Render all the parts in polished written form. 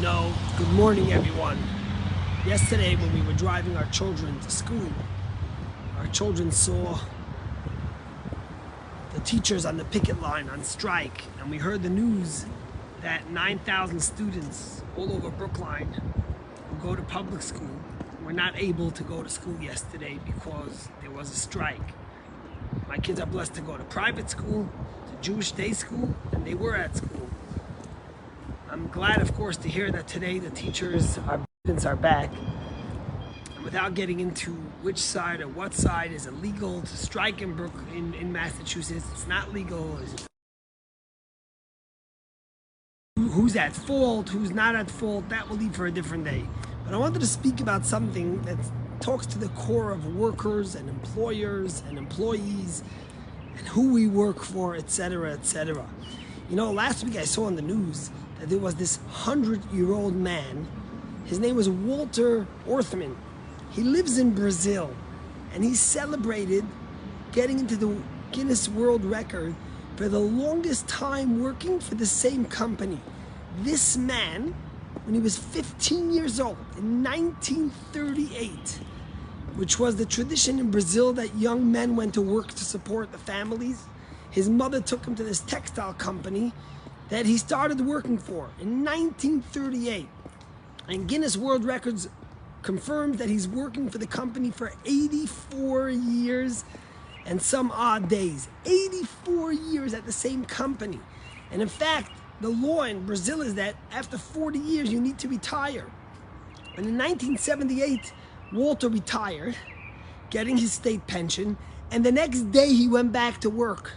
Good morning, everyone. Yesterday, when we were driving our children to school, our children saw the teachers on the picket line on strike, and we heard the news that 9,000 students all over Brookline who go to public school were not able to go to school yesterday because there was a strike. My kids are blessed to go to private school, to Jewish day school, and they were at school. I'm glad, of course, to hear that today the teachers, our students are back. And without getting into which side or what side is illegal to strike in Brookline, in Massachusetts, it's not legal. Who's at fault, who's not at fault, that will leave for a different day. But I wanted to speak about something that talks to the core of workers and employers and employees and who we work for, etc., etc. Last week I saw on the news that there was this 100-year-old man. His name was Walter Orthmann. He lives in Brazil, and he celebrated getting into the Guinness World Record for the longest time working for the same company. This man, when he was 15 years old, in 1938, which was the tradition in Brazil that young men went to work to support the families, his mother took him to this textile company that he started working for in 1938. And Guinness World Records confirms that he's working for the company for 84 years and some odd days. 84 years at the same company. And in fact, the law in Brazil is that after 40 years, you need to retire. And in 1978, Walter retired, getting his state pension, and the next day he went back to work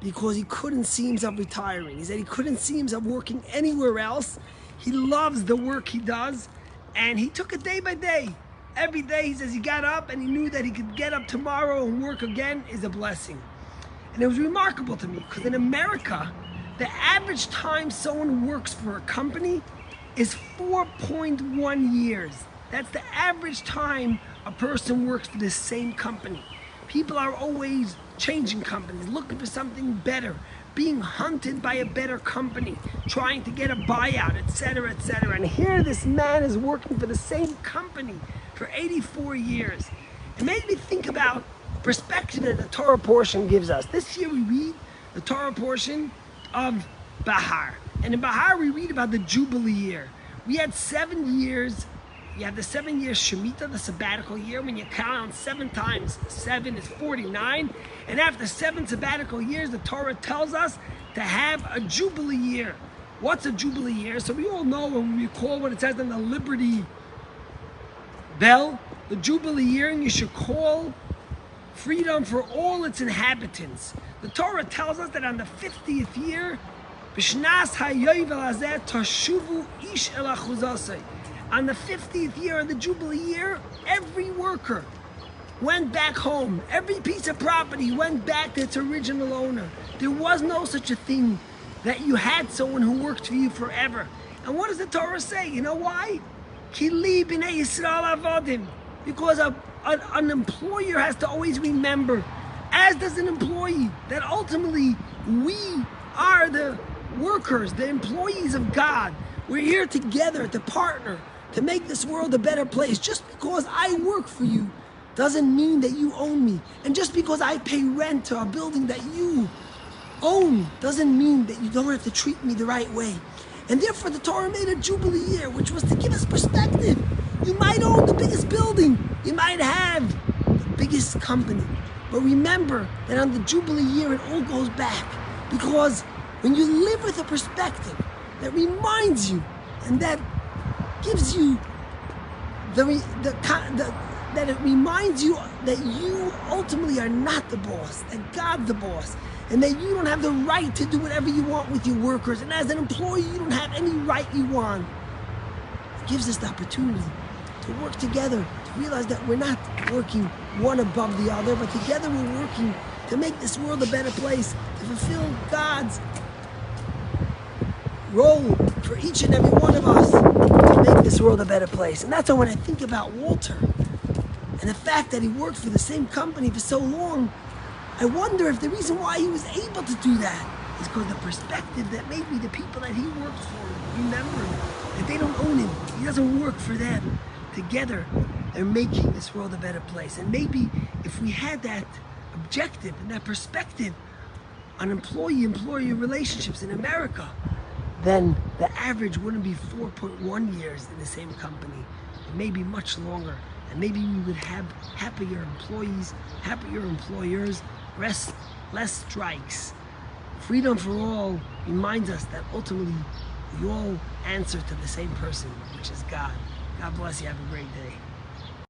because he couldn't see himself retiring. He said he couldn't see himself working anywhere else. He loves the work he does, and he took it day by day. Every day, he says, he got up and he knew that he could get up tomorrow and work again is a blessing. And it was remarkable to me because in America, the average time someone works for a company is 4.1 years. That's the average time a person works for the same company. People are always changing companies, looking for something better, being hunted by a better company, trying to get a buyout, etc., etc. And here this man is working for the same company for 84 years. It made me think about perspective that the Torah portion gives us. This year we read the Torah portion of Bahar. And in Bahar we read about the Jubilee year. We had 7 years. You have the 7-year Shemitah, the sabbatical year. When you count 7 times 7 is 49. And after 7 sabbatical years, the Torah tells us to have a Jubilee year. What's a Jubilee year? So we all know when we recall what it says in the Liberty Bell, the Jubilee year, and you should call freedom for all its inhabitants. The Torah tells us that on the 50th year, B'shnas hayovel hazeh tashuvu ish el achuzasei. On the 50th year of the Jubilee year, every worker went back home. Every piece of property went back to its original owner. There was no such a thing that you had someone who worked for you forever. And what does the Torah say? You know why? Ki li b'nei Yisrael avodim. Because an employer has to always remember, as does an employee, that ultimately we are the workers, the employees of God. We're here together to partner to make this world a better place. Just because I work for you doesn't mean that you own me. And just because I pay rent to a building that you own doesn't mean that you don't have to treat me the right way. And therefore the Torah made a Jubilee year, which was to give us perspective. You might own the biggest building. You might have the biggest company. But remember that on the Jubilee year, it all goes back. Because when you live with a perspective that reminds you and that gives you that it reminds you that you ultimately are not the boss, that God's the boss, and that you don't have the right to do whatever you want with your workers, and as an employee you don't have any right you want. It gives us the opportunity to work together, to realize that we're not working one above the other, but together we're working to make this world a better place, to fulfill God's role for each and every one of us to make this world a better place. And that's why when I think about Walter and the fact that he worked for the same company for so long, I wonder if the reason why he was able to do that is because the perspective that maybe the people that he worked for remembered. that they don't own him. He doesn't work for them. Together, they're making this world a better place. And maybe if we had that objective and that perspective on employee-employee relationships in America, then the average wouldn't be 4.1 years in the same company. It may be much longer. And maybe we would have happier employees, happier employers, less strikes. Freedom for all reminds us that ultimately we all answer to the same person, which is God. God bless you. Have a great day.